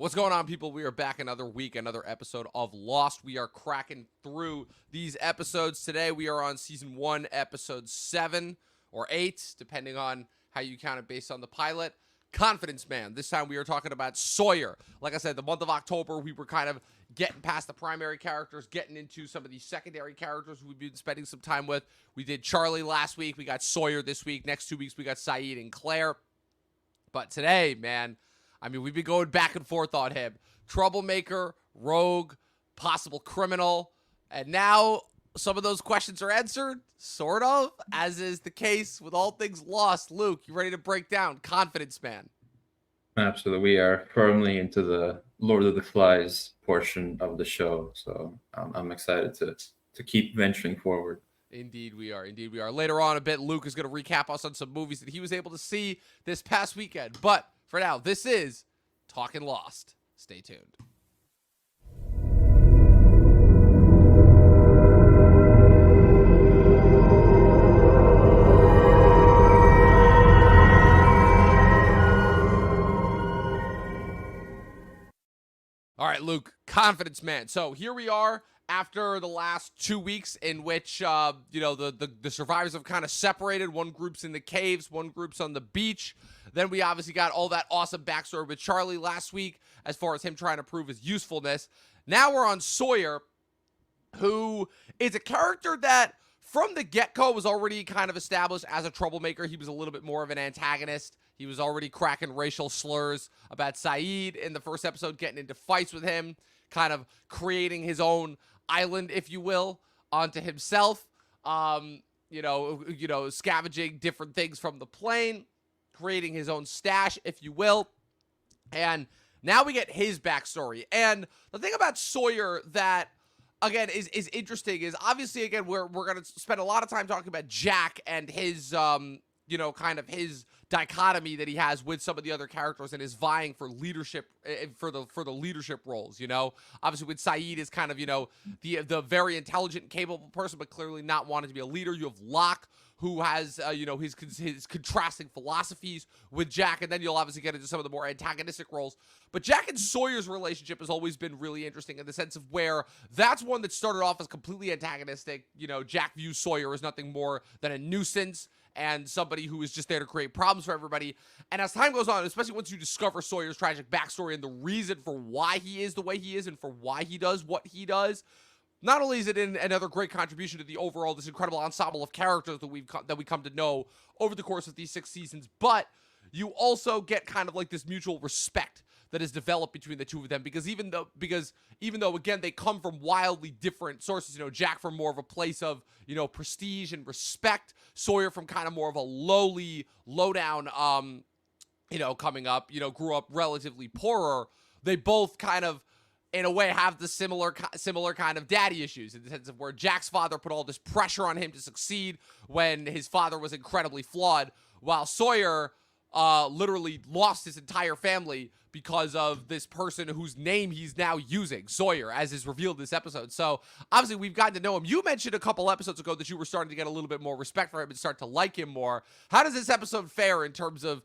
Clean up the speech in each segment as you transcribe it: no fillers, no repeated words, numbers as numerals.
What's going on, people? We are back another week, another episode of Lost. We are cracking through these episodes. Today, we are on Season 1, Episode 7 or 8, depending on how you count it based on the pilot. Confidence Man. This time, we are talking about Sawyer. Like I said, the month of October, we were kind of getting past the primary characters, getting into some of these secondary characters we've been spending some time with. We did Charlie last week. We got Sawyer this week. Next 2 weeks, we got Saeed and Claire. But today, man, I mean, we've been going back and forth on him. Troublemaker, rogue, possible criminal. And now some of those questions are answered, sort of, as is the case with all things Lost. Luke, you ready to break down Confidence Man? Absolutely. We are firmly into the Lord of the Flies portion of the show. So I'm excited to keep venturing forward. Indeed we are. Indeed we are. Later on a bit, Luke is going to recap us on some movies that he was able to see this past weekend. But for now, this is Talkin' Lost. Stay tuned. All right, Luke, Confidence Man. So here we are after the last 2 weeks in which, the survivors have kind of separated. One group's in the caves, one group's on the beach. Then we obviously got all that awesome backstory with Charlie last week as far as him trying to prove his usefulness. Now we're on Sawyer, who is a character that from the get-go was already kind of established as a troublemaker. He was a little bit more of an antagonist. He was already cracking racial slurs about Saeed in the first episode, getting into fights with him, kind of creating his own island, if you will, onto himself. Scavenging different things from the plane, creating his own stash, if you will. And now we get his backstory. And the thing about Sawyer that, again, is interesting is obviously, again, we're going to spend a lot of time talking about Jack and his, kind of his dichotomy that he has with some of the other characters and is vying for leadership, for the leadership roles, Obviously, with Saeed is kind of, the very intelligent and capable person, but clearly not wanting to be a leader. You have Locke, who has, his contrasting philosophies with Jack, and then you'll obviously get into some of the more antagonistic roles. But Jack and Sawyer's relationship has always been really interesting in the sense of where that's one that started off as completely antagonistic. Jack views Sawyer as nothing more than a nuisance and somebody who is just there to create problems for everybody. And as time goes on, especially once you discover Sawyer's tragic backstory and the reason for why he is the way he is and for why he does what he does, not only is it another great contribution to the overall, this incredible ensemble of characters that we come to know over the course of these 6 seasons, but you also get kind of like this mutual respect that is developed between the two of them, because even though again they come from wildly different sources, Jack from more of a place of prestige and respect, Sawyer from kind of more of a lowdown coming up, grew up relatively poorer. They both kind of, in a way, have the similar kind of daddy issues, in the sense of where Jack's father put all this pressure on him to succeed when his father was incredibly flawed, while Sawyer literally lost his entire family because of this person whose name he's now using, Sawyer, as is revealed in this episode. So obviously we've gotten to know him. You mentioned a couple episodes ago that you were starting to get a little bit more respect for him and start to like him more. How does this episode fare in terms of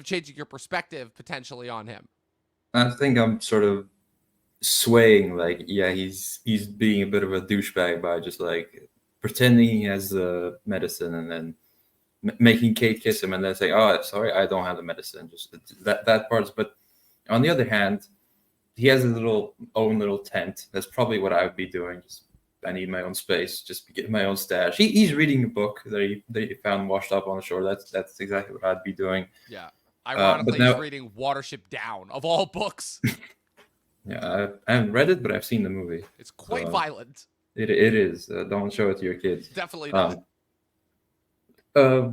changing your perspective potentially on him? I think I'm sort of swaying, like, yeah, he's being a bit of a douchebag by just like pretending he has the medicine and then making Kate kiss him and then saying, "Oh, sorry, I don't have the medicine." Just that part. But on the other hand, he has a own little tent. That's probably what I would be doing. Just, I need my own space. Just get my own stash. He's reading a book that he found washed up on the shore. That's exactly what I'd be doing. Yeah. Ironically, now, he's reading Watership Down, of all books. Yeah, I haven't read it, but I've seen the movie. It's quite violent. It is. Don't show it to your kids. Definitely not. Where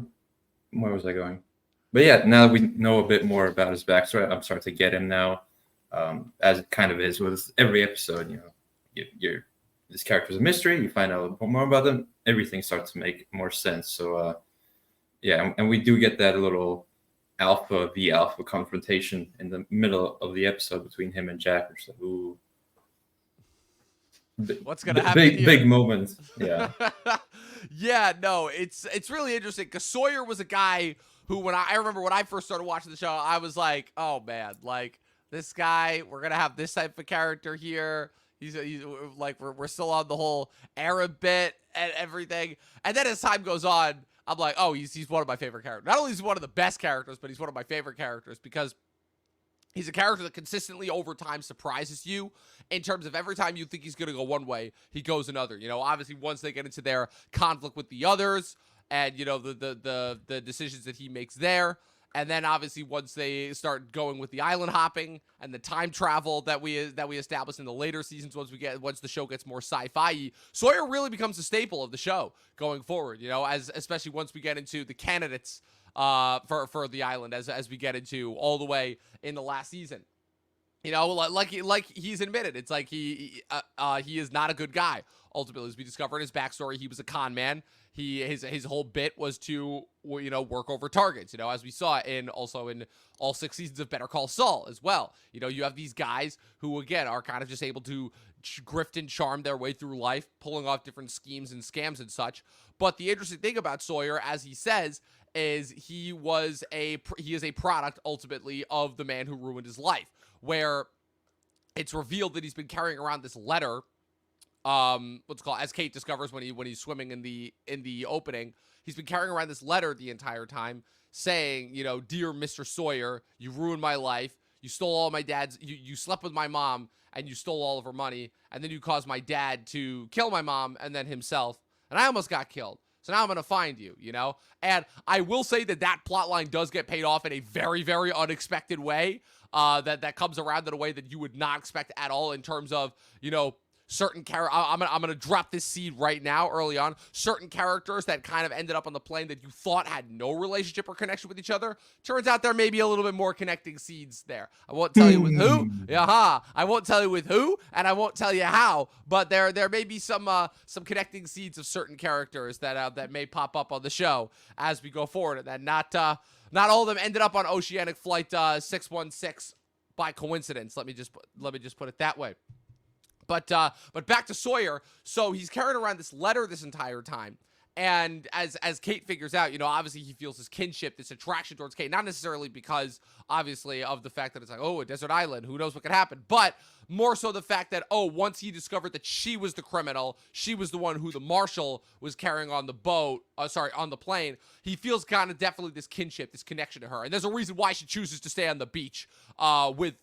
was I going? But yeah, now that we know a bit more about his backstory, I'm starting to get him now, as it kind of is with every episode. This character's a mystery. You find out a little bit more about them. Everything starts to make more sense. So, and we do get that little alpha v alpha confrontation in the middle of the episode between him and Jack, which is like, ooh, what's gonna happen? Big moment. Yeah. Yeah, no, it's really interesting because Sawyer was a guy who, when I remember when I first started watching the show, I was like, oh man, like this guy, we're gonna have this type of character here. He's like we're still on the whole Arab bit and everything. And then as time goes on, I'm like, oh, he's one of my favorite characters. Not only is he one of the best characters, but he's one of my favorite characters because he's a character that consistently over time surprises you in terms of every time you think he's going to go one way, he goes another. You know, obviously once they get into their conflict with the others and, you know, the decisions that he makes there. And then obviously once they start going with the island hopping and the time travel that we establish in the later seasons, once the show gets more sci-fi, Sawyer really becomes a staple of the show going forward, you know, especially once we get into the candidates for the island as we get into all the way in the last season. You know, like he's admitted, it's like he is not a good guy. Ultimately, as we discover in his backstory, he was a con man. His whole bit was to, you know, work over targets. You know, as we saw in all 6 seasons of Better Call Saul as well. You know, you have these guys who again are kind of just able to grift and charm their way through life, pulling off different schemes and scams and such. But the interesting thing about Sawyer, as he says, is he is a product ultimately of the man who ruined his life, where it's revealed that he's been carrying around this letter, as Kate discovers when he's swimming in the opening, he's been carrying around this letter the entire time saying, you know, dear Mr. Sawyer, you ruined my life, you stole all my dad's, you slept with my mom and you stole all of her money, and then you caused my dad to kill my mom and then himself, and I almost got killed. So now I'm going to find you, you know? And I will say that plotline does get paid off in a very, very unexpected way, that comes around in a way that you would not expect at all in terms of, you know, certain characters. I'm gonna drop this seed right now early on. Certain characters that kind of ended up on the plane that you thought had no relationship or connection with each other. Turns out there may be a little bit more connecting seeds there. I won't tell you with who. I won't tell you with who, and I won't tell you how. But there may be some connecting seeds of certain characters that may pop up on the show as we go forward, and that not all of them ended up on Oceanic Flight 616 by coincidence. Let me just put it that way. But back to Sawyer. So he's carrying around this letter this entire time. And as Kate figures out, you know, obviously he feels this kinship, this attraction towards Kate. Not necessarily because, obviously, of the fact that it's like, oh, a desert island, who knows what could happen. But more so the fact that, oh, once he discovered that she was the criminal, she was the one who the marshal was carrying on the on the plane, he feels kind of definitely this kinship, this connection to her. And there's a reason why she chooses to stay on the beach with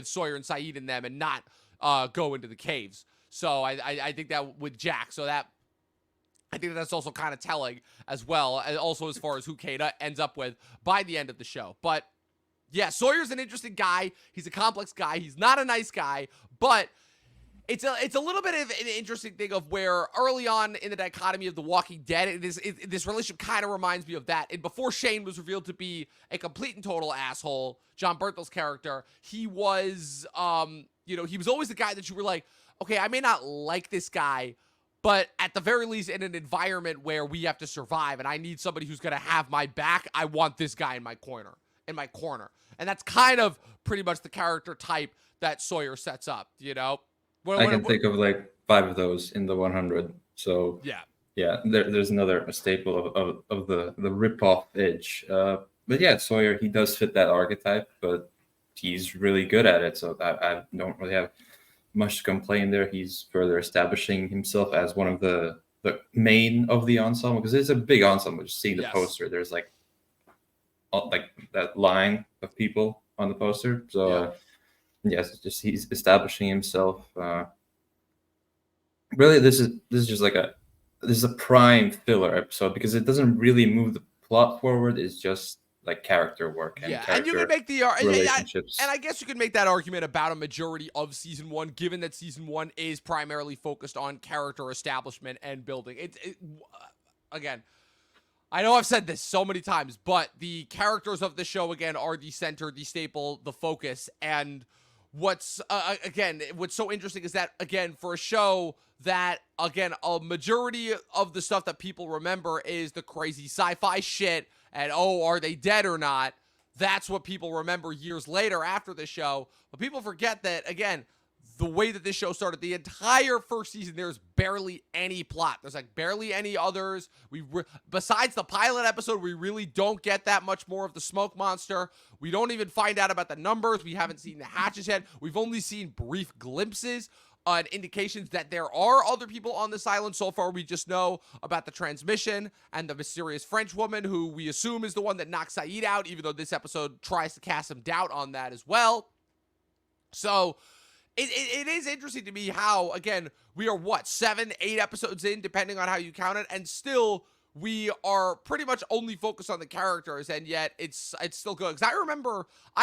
Sawyer and Saeed and them and not go into the caves. So I think that with Jack, I think that's also kind of telling as well, and also as far as who Kate ends up with by the end of the show. But yeah, Sawyer's an interesting guy. He's a complex guy. He's not a nice guy, but it's a little bit of an interesting thing of where early on in the dichotomy of The Walking Dead, this relationship kind of reminds me of that. And before Shane was revealed to be a complete and total asshole, John Berthel's character, he was, he was always the guy that you were like, okay, I may not like this guy, but at the very least, in an environment where we have to survive and I need somebody who's going to have my back, I want this guy in my corner. And that's kind of pretty much the character type that Sawyer sets up, you know? I can think of like 5 of those in the 100. So yeah, there's another staple of the rip-off edge. But yeah, Sawyer, he does fit that archetype, but he's really good at it. So I don't really have much to complain there. He's further establishing himself as one of the main of the ensemble, because it's a big ensemble. Just seeing the poster, there's like that line of people on the poster. So yes, just he's establishing himself. Really, this is just like this is a prime filler episode because it doesn't really move the plot forward. It's just like character work and and you can make the relationships. And I guess you could make that argument about a majority of season 1, given that season 1 is primarily focused on character establishment and building. Again, I know I've said this so many times, but the characters of the show again are the center, the staple, the focus. And what's so interesting is that, again, for a show that, again, a majority of the stuff that people remember is the crazy sci-fi shit and, oh, are they dead or not? That's what people remember years later after the show. But people forget that, again, the way that this show started, the entire first season, there's barely any plot. There's like barely any others. Besides the pilot episode, we really don't get that much more of the smoke monster. We don't even find out about the numbers. We haven't seen the hatches yet. We've only seen brief glimpses and indications that there are other people on this island. So far, we just know about the transmission and the mysterious French woman who we assume is the one that knocked Sayid out, even though this episode tries to cast some doubt on that as well. So it is interesting to me how, again, we are, 7, 8 episodes in, depending on how you count it, and still we are pretty much only focused on the characters, and yet it's still good. Because I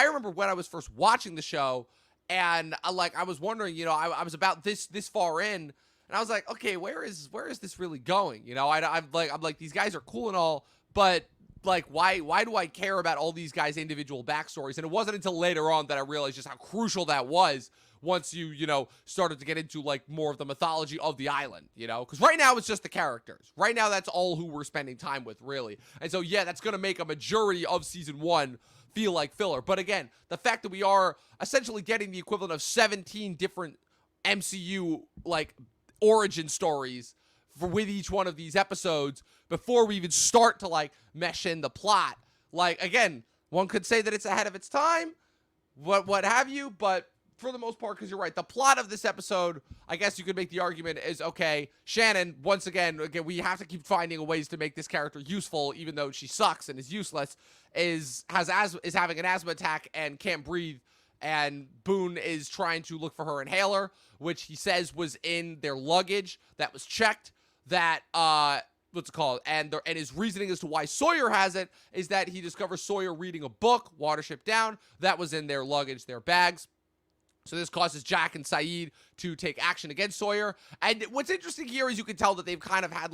remember when I was first watching the show, and I was wondering, I was about this far in, and I was like, okay, where is this really going? I'm like, these guys are cool and all, but like, why do I care about all these guys' individual backstories? And it wasn't until later on that I realized just how crucial that was once you started to get into like more of the mythology of the island, because right now it's just the characters. Right now, that's all who we're spending time with, really. And so, yeah, that's going to make a majority of season 1 feel like filler. But again, the fact that we are essentially getting the equivalent of 17 different MCU like origin stories with each one of these episodes before we even start to like mesh in the plot. Like, again, one could say that it's ahead of its time, what have you, but for the most part, because you're right, the plot of this episode, I guess you could make the argument is, okay, Shannon, once again, we have to keep finding ways to make this character useful, even though she sucks and is useless, is having an asthma attack and can't breathe, and Boone is trying to look for her inhaler, which he says was in their luggage that was checked, that, what's it called? And his reasoning as to why Sawyer has it is that he discovers Sawyer reading a book, Watership Down, that was in their luggage, their bags. So this causes Jack and Sayid to take action against Sawyer. And what's interesting here is you can tell that they've kind of had,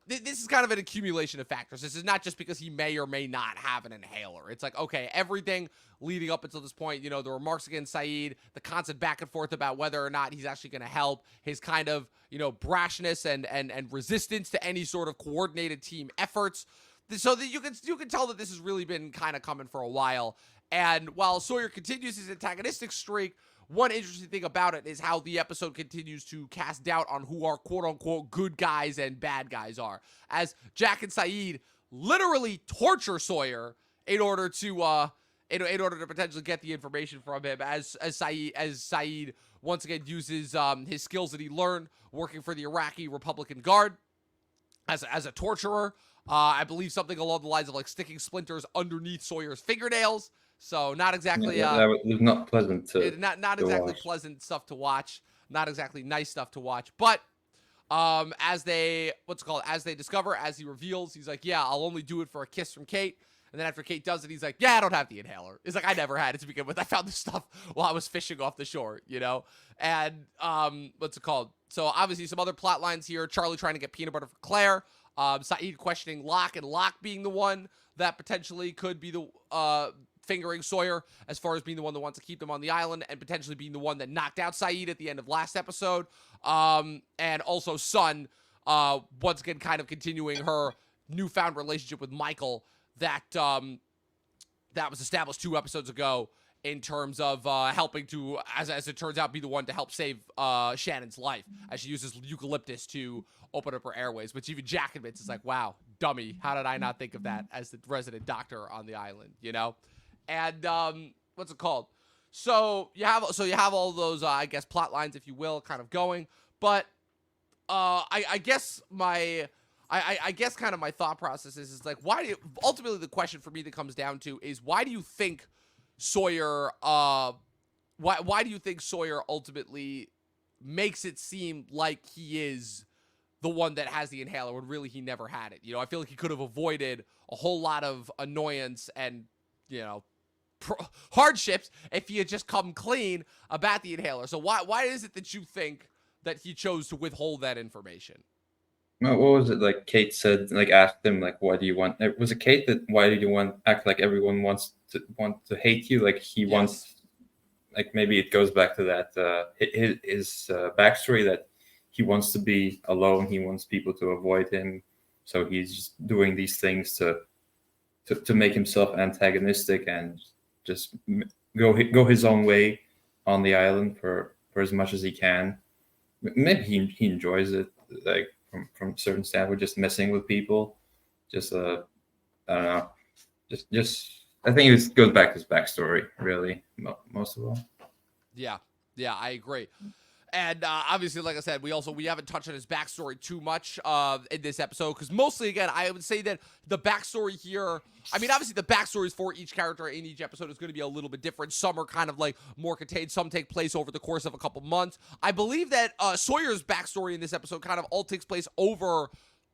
this is kind of an accumulation of factors. This is not just because he may or may not have an inhaler. It's like, okay, everything leading up until this point, the remarks against Sayid, the constant back and forth about whether or not he's actually going to help, his kind of, brashness and resistance to any sort of coordinated team efforts. So that you can tell that this has really been kind of coming for a while. And while Sawyer continues his antagonistic streak, one interesting thing about it is how the episode continues to cast doubt on who our quote-unquote good guys and bad guys are. As Jack and Sayid literally torture Sawyer in order to potentially get the information from him, as Sayid once again uses his skills that he learned working for the Iraqi Republican Guard as a torturer. I believe something along the lines of like sticking splinters underneath Sawyer's fingernails. So not exactly that was not pleasant not exactly watch. Pleasant stuff to watch, not exactly nice stuff to watch. But as they discover, as he reveals, he's like, yeah, I'll only do it for a kiss from Kate. And then after Kate does it, he's like, yeah, I don't have the inhaler. He's like, I never had it to begin with. I found this stuff while I was fishing off the shore, And so obviously some other plot lines here. Charlie trying to get peanut butter for Claire. Sayid questioning Locke, and Locke being the one that potentially could be the fingering Sawyer as far as being the one that wants to keep them on the island, and potentially being the one that knocked out Sayid at the end of last episode. And also Sun, once again, kind of continuing her newfound relationship with Michael that was established 2 episodes ago in terms of helping to, as it turns out, be the one to help save Shannon's life as she uses eucalyptus to open up her airways, which even Jack admits is like, wow, dummy, how did I not think of that as the resident doctor on the island, And what's it called? So you have all those, I guess, plot lines, if you will, kind of going. But I guess I guess kind of my thought process is like, ultimately the question for me that comes down to is, why do you think Sawyer why do you think Sawyer ultimately makes it seem like he is the one that has the inhaler when really he never had it? I feel like he could have avoided a whole lot of annoyance and hardships if he had just come clean about the inhaler. So why is it that you think that he chose to withhold that information? What was it like Kate said, like asked him, like, why do you want, was it Kate that, why do you want act like everyone want to hate you, like he wants, like maybe it goes back to that his backstory that he wants to be alone, he wants people to avoid him, so he's just doing these things to make himself antagonistic and just go his own way on the island for as much as he can. Maybe he enjoys it, like from a certain standpoint, just messing with people. Just I don't know. Just I think it goes back to his backstory, really, most of all. Yeah, I agree. And obviously, like I said, we haven't touched on his backstory too much in this episode, because mostly, again, I would say that the backstory here, I mean, obviously the backstories for each character in each episode is going to be a little bit different. Some are kind of like more contained, some take place over the course of a couple months. I believe that Sawyer's backstory in this episode kind of all takes place over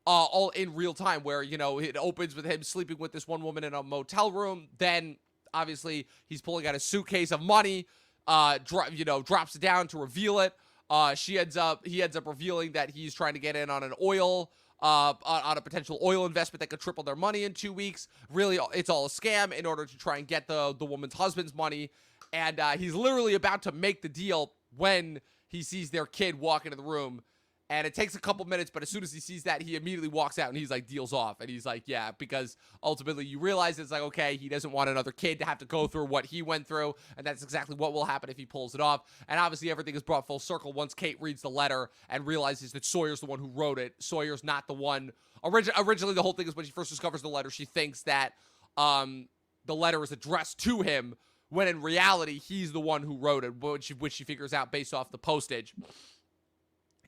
all in real time, where, you know, it opens with him sleeping with this one woman in a motel room. Then obviously he's pulling out a suitcase of money, drops it down to reveal it. He ends up revealing that he's trying to get in on an oil, on a potential oil investment that could triple their money in 2 weeks. Really, it's all a scam in order to try and get the woman's husband's money. And he's literally about to make the deal when he sees their kid walk into the room. And it takes a couple minutes, but as soon as he sees that, he immediately walks out and he's like, deals off. And he's like, yeah, because ultimately you realize it's like, okay, he doesn't want another kid to have to go through what he went through. And that's exactly what will happen if he pulls it off. And obviously everything is brought full circle once Kate reads the letter and realizes that Sawyer's the one who wrote it. Sawyer's not the one. Originally, the whole thing is when she first discovers the letter, she thinks that the letter is addressed to him, when in reality, he's the one who wrote it, which she figures out based off the postage.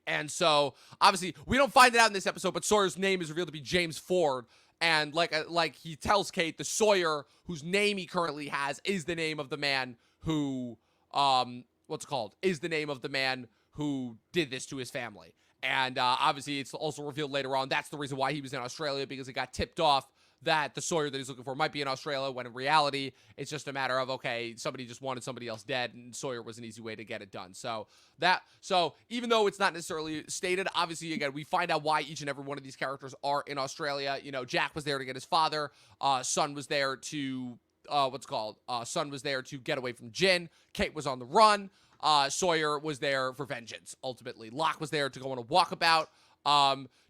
And so, obviously, we don't find it out in this episode, but Sawyer's name is revealed to be James Ford. And like he tells Kate, the Sawyer whose name he currently has is the name of the man who, is the name of the man who did this to his family. And obviously, it's also revealed later on that's the reason why he was in Australia, because it got tipped off that the Sawyer that he's looking for might be in Australia, when in reality, it's just a matter of, okay, somebody just wanted somebody else dead, and Sawyer was an easy way to get it done. So even though it's not necessarily stated, obviously, again, we find out why each and every one of these characters are in Australia. You know, Jack was there to get his father. Son was there to, Son was there to get away from Jin. Kate was on the run. Sawyer was there for vengeance, ultimately. Locke was there to go on a walkabout.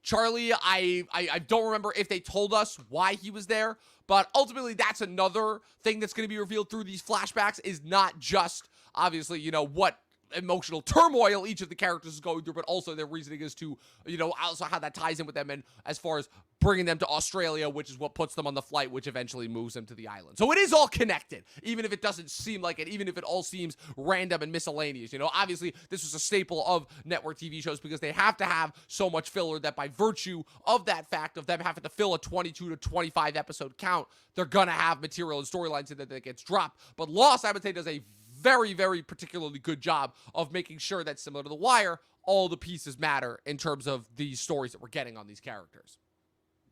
Charlie, I don't remember if they told us why he was there, but ultimately that's another thing that's going to be revealed through these flashbacks, is not just, obviously, you know, what emotional turmoil each of the characters is going through, but also their reasoning as to, you know, also how that ties in with them, and as far as bringing them to Australia, which is what puts them on the flight, which eventually moves them to the island. So it is all connected, even if it doesn't seem like it, even if it all seems random and miscellaneous. You know, obviously this was a staple of network TV shows, because they have to have so much filler that by virtue of that fact of them having to fill a 22 to 25 episode count, they're gonna have material and storylines in that gets dropped. But Lost, I would say, does a very, very particularly good job of making sure that, similar to The Wire, all the pieces matter in terms of these stories that we're getting on these characters.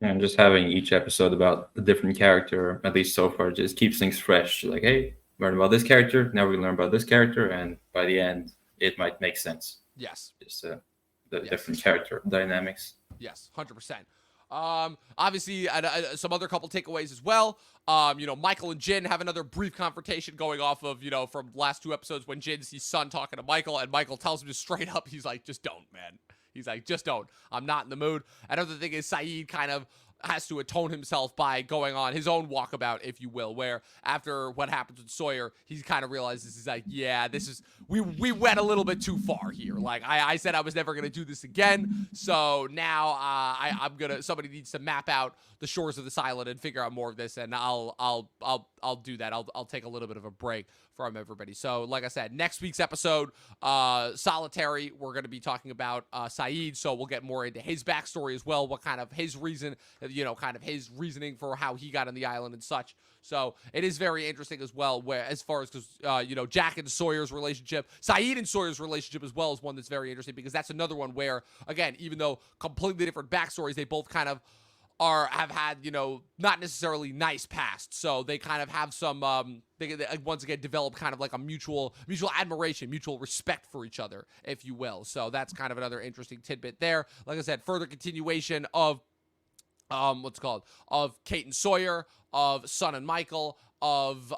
And just having each episode about a different character, at least so far, just keeps things fresh. Like, hey, learn about this character, now we learn about this character, and by the end, it might make sense. Yes. Just the different character dynamics. Yes, 100%. Obviously, some other couple takeaways as well. You know, Michael and Jin have another brief confrontation going off of, you know, from last two episodes, when Jin sees Son talking to Michael, and Michael tells him just straight up, he's like, just don't, man. He's like, just don't. I'm not in the mood. Another thing is Saeed kind of has to atone himself by going on his own walkabout, if you will, where after what happens with Sawyer, he kind of realizes, he's like, yeah, this is, we went a little bit too far here. Like, I said I was never going to do this again, so now somebody needs to map out the shores of this island and figure out more of this, and I'll do that. I'll take a little bit of a break from everybody. So, like I said, next week's episode, Solitary, we're going to be talking about Saeed, so we'll get more into his backstory as well, what kind of his reason, you know, kind of his reasoning for how he got on the island and such. So it is very interesting as well, where as far as, because, you know, Jack and Sawyer's relationship, Saeed and Sawyer's relationship as well is one that's very interesting, because that's another one where, again, even though completely different backstories, they both kind of have had, you know, not necessarily nice past. So they kind of have some, they once again develop kind of like a mutual admiration, mutual respect for each other, if you will. So that's kind of another interesting tidbit there. Like I said, further continuation of, of Kate and Sawyer, of Son and Michael, of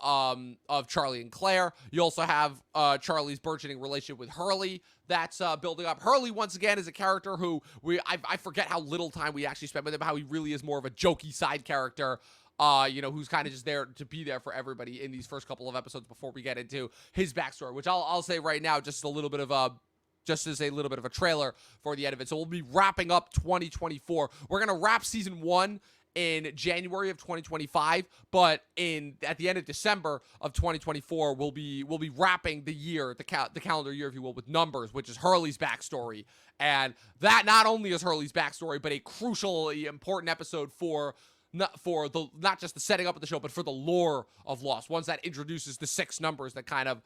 Charlie and Claire. You also have Charlie's burgeoning relationship with Hurley that's building up. Hurley, once again, is a character who I forget how little time we actually spent with him, how he really is more of a jokey side character. who's kind of just there to be there for everybody in these first couple of episodes before we get into his backstory, which I'll say right now, just as a little bit of a trailer for the end of it. So we'll be wrapping up 2024. We're gonna wrap season 1 in January of 2025, but at the end of December of 2024, we'll be wrapping the year, the calendar year, if you will, with Numbers, which is Hurley's backstory, and that not only is Hurley's backstory, but a crucially important episode for not just the setting up of the show, but for the lore of Lost. Ones that introduces the 6 numbers that kind of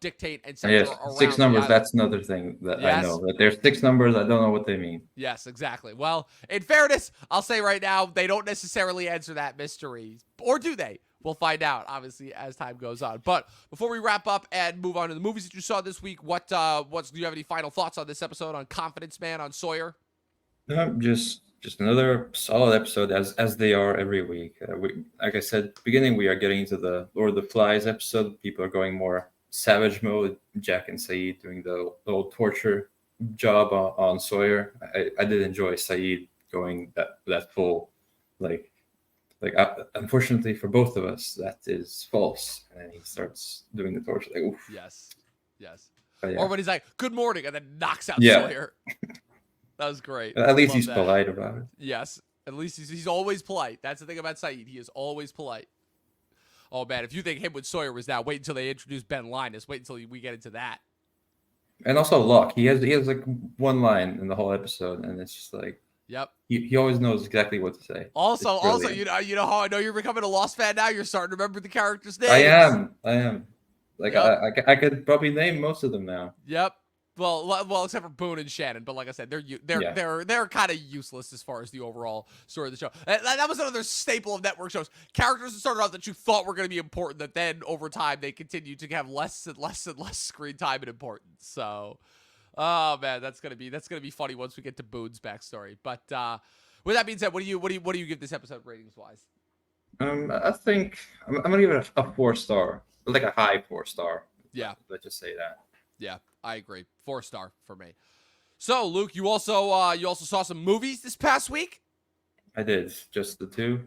dictate and center Yes, around 6 numbers. the That's another thing that I Yes. know. That there's 6 numbers. I don't know what they mean. Yes, exactly. Well, in fairness, I'll say right now, they don't necessarily answer that mystery. Or do they? We'll find out, obviously, as time goes on. But before we wrap up and move on to the movies that you saw this week, do you have any final thoughts on this episode, on Confidence Man, on Sawyer? Just another solid episode, as they are every week. Like I said at the beginning, we are getting into the Lord of the Flies episode. People are going more savage mode. Jack and Saeed doing the old torture job on Sawyer. I did enjoy Saeed going that full, unfortunately for both of us, that is false. And then he starts doing the torture. Like, oof. Yes. But yeah. Or when he's like, good morning, and then knocks out Yeah. Sawyer. That was great. At least Love he's that. polite about it. Yes. At least he's always polite. That's the thing about Saeed. He is always polite. Oh, man. If you think him with Sawyer was now, wait until they introduce Ben Linus. Wait until we get into that. And also Locke. He has like one line in the whole episode, and it's just like, Yep. he always knows exactly what to say. Also, It's brilliant. you know how I know you're becoming a Lost fan now? You're starting to remember the characters' names. I am. Like, Yep. I could probably name most of them now. Yep. Well, except for Boone and Shannon, but like I said, they're kind of useless as far as the overall story of the show. That was another staple of network shows. Characters that started out that you thought were going to be important, that then over time they continue to have less and less and less screen time and importance. So, oh man, that's gonna be funny once we get to Boone's backstory. But with that being said, what do you give this episode ratings wise? I think I'm gonna give it a 4-star, like a high 4-star. Yeah. Let's just say that. Yeah, I agree. 4-star for me. So, Luke, you also saw some movies this past week? I did, just the 2,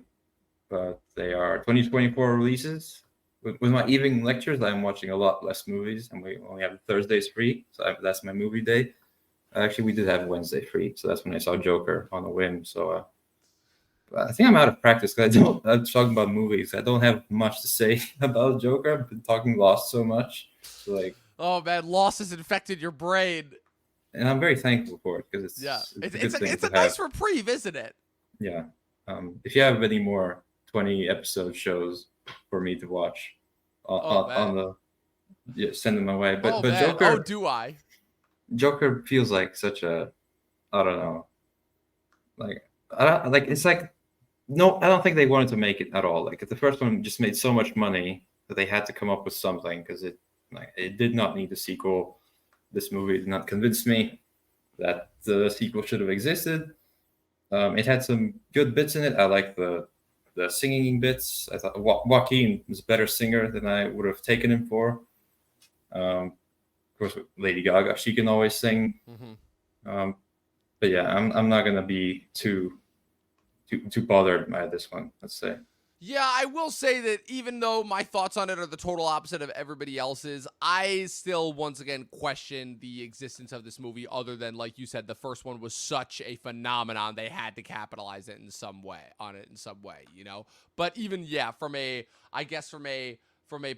but they are 2024 releases. With my evening lectures, I'm watching a lot less movies, and we only have Thursdays free, so that's my movie day. Actually, we did have Wednesday free, so that's when I saw Joker on a whim. So I think I'm out of practice because I'm talking about movies. I don't have much to say about Joker. I've been talking Lost so much, so like. Oh man, Lost has infected your brain. And I'm very thankful for it because it's a nice reprieve, isn't it? Yeah. If you have any more 20-episode shows for me to watch, send them my way. But Joker. Oh, do I? Joker feels like such a, I don't know, it's like, no, I don't think they wanted to make it at all. Like the first one just made so much money that they had to come up with something because it did not need a sequel. This movie did not convince me that the sequel should have existed. It had some good bits in it. I like the singing bits. I thought Joaquin was a better singer than I would have taken him for. Of course, with Lady Gaga, she can always sing. Mm-hmm. But yeah, I'm not gonna be too bothered by this one, let's say. Yeah, I will say that even though my thoughts on it are the total opposite of everybody else's, I still once again question the existence of this movie, other than, like you said, the first one was such a phenomenon they had to capitalize it in some way, you know? But even, yeah, from a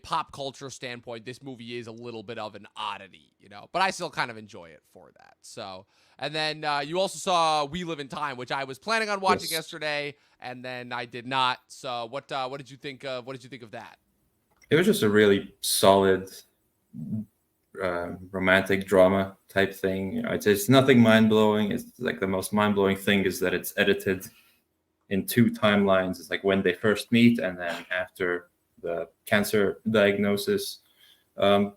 pop culture standpoint, this movie is a little bit of an oddity, you know? But I still kind of enjoy it for that. So, and then you also saw We Live in Time, which I was planning on watching yesterday, and then I did not. So, what did you think of that? It was just a really solid romantic drama type thing. You know, it's nothing mind blowing. It's like the most mind blowing thing is that it's edited in 2 timelines. It's like when they first meet and then after the cancer diagnosis.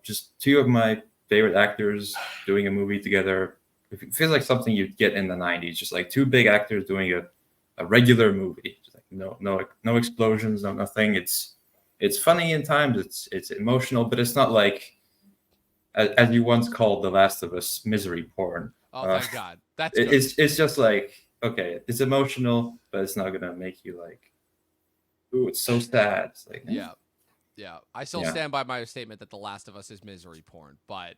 Just 2 of my favorite actors doing a movie together. It feels like something you'd get in the 90s, just like 2 big actors doing a regular movie. Just like no explosions, no nothing. It's funny in times, it's emotional, but it's not like, as you once called The Last of Us, misery porn. Oh, thank God. That's it's just like, okay, it's emotional, but it's not gonna make you ooh, it's so sad. It's like, Yeah. I still Yeah. stand by my statement that The Last of Us is misery porn, but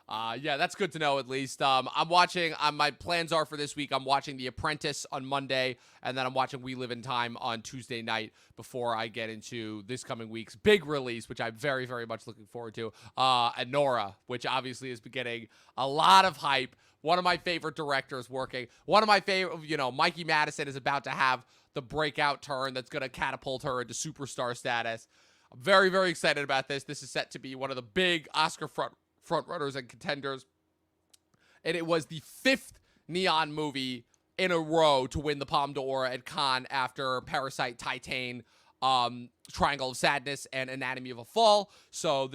yeah, that's good to know at least. I'm watching, my plans are for this week, I'm watching The Apprentice on Monday, and then I'm watching We Live in Time on Tuesday night before I get into this coming week's big release, which I'm very, very much looking forward to, Anora, which obviously is getting a lot of hype. One of my favorite directors working. One of my favorite, Mikey Madison is about to have the breakout turn that's going to catapult her into superstar status. I'm very, very excited about this. This is set to be one of the big Oscar front runners and contenders. And it was the 5th Neon movie in a row to win the Palme d'Or at Cannes after Parasite, Titan, Triangle of Sadness, and Anatomy of a Fall. So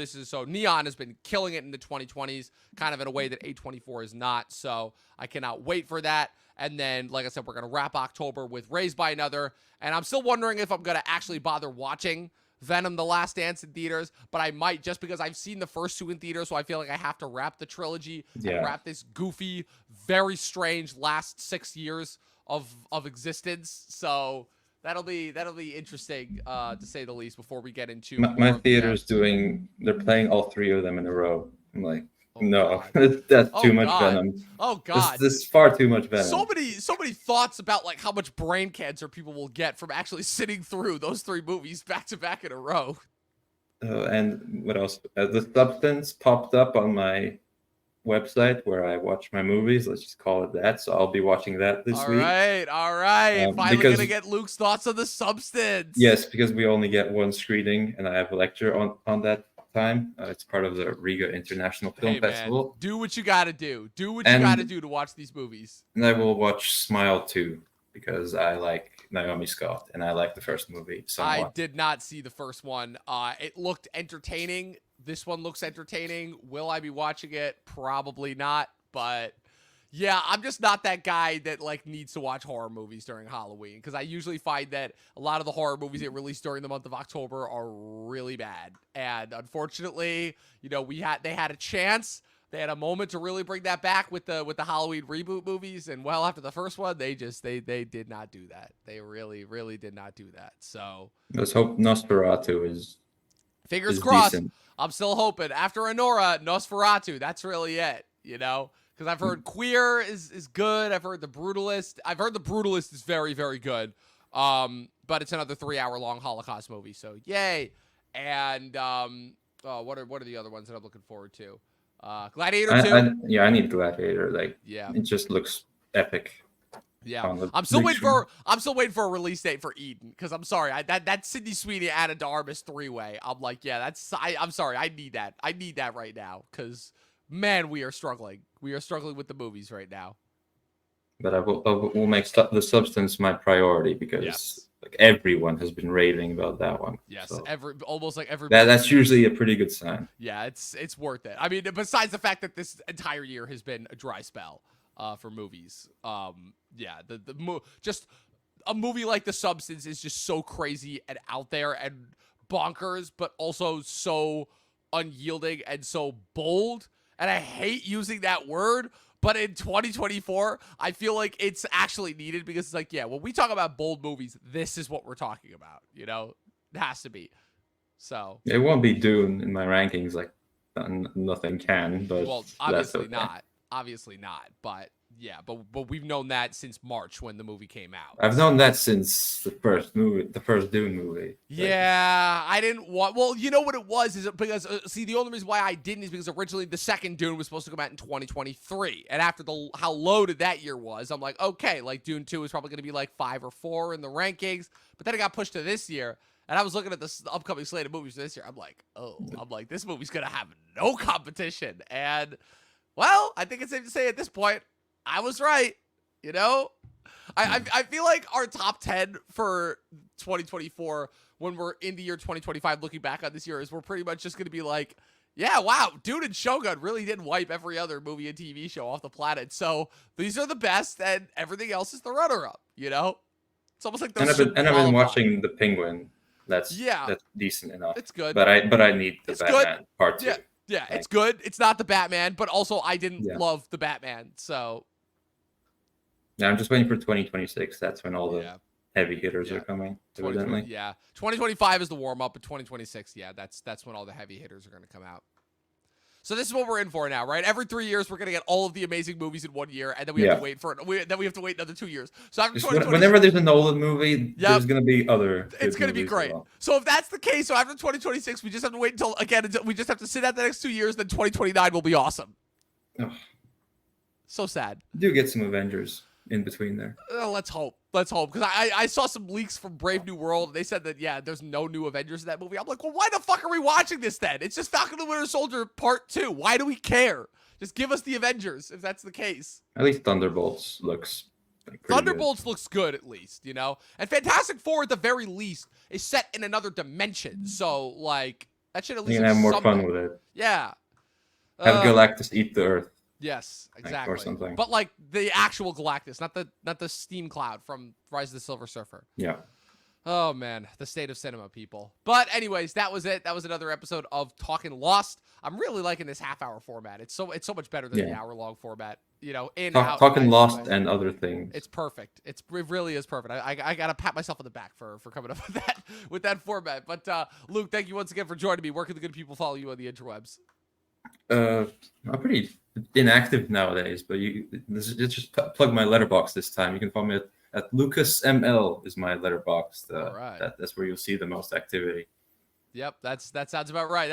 Neon has been killing it in the 2020s, kind of in a way that A24 is not. So I cannot wait for that. And then, like I said, we're going to wrap October with Raised by Another. And I'm still wondering if I'm going to actually bother watching Venom: The Last Dance in theaters, but I might, just because I've seen the first 2 in theaters, so I feel like I have to wrap the trilogy and wrap this goofy, very strange last 6 years of existence. So that'll be interesting, to say the least, before we get into my theater's they're playing all 3 of them in a row. I'm like, no, God. that's too much Venom. Oh God, this is far too much Venom. So many thoughts about like how much brain cancer people will get from actually sitting through those 3 movies back to back in a row. And what else? The Substance popped up on my website where I watch my movies. Let's just call it that. So I'll be watching that this week. All right. Finally gonna get Luke's thoughts on The Substance. Yes, because we only get 1 screening, and I have a lecture on that time. It's part of the Riga International Film Festival. Man, do what you gotta do. Do what you gotta do to watch these movies. And I will watch Smile 2 because I like Naomi Scott and I like the first movie somewhat. I did not see the first one. It looked entertaining. This one looks entertaining. Will I be watching it? Probably not. But yeah, I'm just not that guy that like needs to watch horror movies during Halloween, because I usually find that a lot of the horror movies that release during the month of October are really bad. And unfortunately, they had a chance. They had a moment to really bring that back with the Halloween reboot movies, and well, after the first one, they did not do that. They really, really did not do that. So let's hope Nosferatu is fingers crossed. Decent. I'm still hoping. After Anora, Nosferatu, that's really it, because I've heard Queer is good. I've heard The Brutalist. I've heard The Brutalist is very, very good. But it's another 3-hour-long Holocaust movie, so yay. And what are the other ones that I'm looking forward to? Gladiator 2. I need Gladiator. It just looks epic. Yeah, I'm still waiting for a release date for Eden, because I'm sorry, that Sydney Sweeney Anna de Armas 3-way. I'm like, yeah, I'm sorry, I need that right now, because man, we are struggling with the movies right now. But I will make The Substance my priority, because everyone has been raving about that one. Yes, so. Almost like every. That's usually a pretty good sign. Yeah, it's worth it. I mean, besides the fact that this entire year has been a dry spell for movies. Just a movie like The Substance is just so crazy and out there and bonkers, but also so unyielding and so bold. And I hate using that word, but in 2024, I feel like it's actually needed, because it's like, yeah, when we talk about bold movies, this is what we're talking about. It has to be. So it won't be Dune in my rankings, like nothing can. But well, obviously not. Obviously not. But yeah, but we've known that since March when the movie came out. I've known that since the first Dune movie. Yeah, I didn't want. Well, you know what it was is because the only reason why I didn't is because originally the second Dune was supposed to come out in 2023, and after how loaded that year was, I'm like, okay, like Dune 2 is probably going to be like 5 or 4 in the rankings, but then it got pushed to this year. And I was looking at the upcoming slate of movies this year. I'm like, this movie's going to have no competition. And, well, I think it's safe to say at this point, I was right. I feel like our top 10 for 2024, when we're in the year 2025, looking back on this year, is we're pretty much just going to be like, yeah, wow, Dune and Shogun really did wipe every other movie and TV show off the planet. So these are the best, and everything else is the runner-up, It's almost like those. And I've been watching The Penguin. That's decent enough. It's good. But I need the Batman Part 2. Yeah, it's good. It's not the Batman, but also I didn't love the Batman, so. Yeah, I'm just waiting for 2026. That's when all the heavy hitters Yeah. are coming, 2020, evidently. yeah. 2025 is the warm up, but 2026, yeah, that's when all the heavy hitters are going to come out. So this is what we're in for now, right? Every 3 years, we're going to get all of the amazing movies in 1 year, and then we have to wait for it. Then we have to wait another 2 years. So after Just 2020, whenever there's a Nolan movie, Yep. there's gonna be other. it's going to be great. well. So if that's the case, so after 2026, we just have to wait until we just have to sit out the next 2 years. Then 2029 will be awesome. Ugh. So sad. Do get some Avengers in between there. Let's hope. Let's hope. Because I saw some leaks from Brave New World. And they said that, yeah, there's no new Avengers in that movie. I'm like, well, why the fuck are we watching this then? It's just Falcon and the Winter Soldier Part 2. Why do we care? Just give us the Avengers if that's the case. At least Thunderbolts looks like pretty Thunderbolts looks good at least, you know? And Fantastic Four at the very least is set in another dimension. So, like, that should at good. You least can have more something. fun with it. Yeah. Have Galactus eat the Earth. Yes, Like, exactly. or something. But like the actual Galactus, not the steam cloud from Rise of the Silver Surfer. Yeah. Oh man, the state of cinema, people. But anyways, that was it. That was another episode of Talkin' Lost. I'm really liking this half-hour format. It's so much better than the hour-long format. You know, Talking Lost and other things. It's perfect. It really is perfect. I gotta pat myself on the back for coming up with that format. But Luke, thank you once again for joining me. Where can the good people follow you on the interwebs? I'm pretty inactive nowadays, but just plug my letterbox this time. You can follow me at LucasML is my letterbox. All right. That's where you'll see the most activity. Yep, that sounds about right.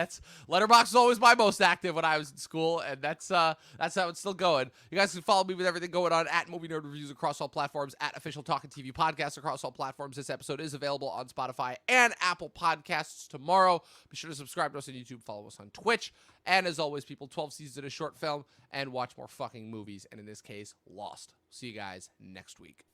Letterboxd was always my most active when I was in school, and that's how it's still going. You guys can follow me with everything going on at Movie Nerd Reviews across all platforms, at Official Talkin' TV Podcast across all platforms. This episode is available on Spotify and Apple Podcasts tomorrow. Be sure to subscribe to us on YouTube, follow us on Twitch, and as always, people, 12 seasons in a short film, and watch more fucking movies, and in this case, Lost. See you guys next week.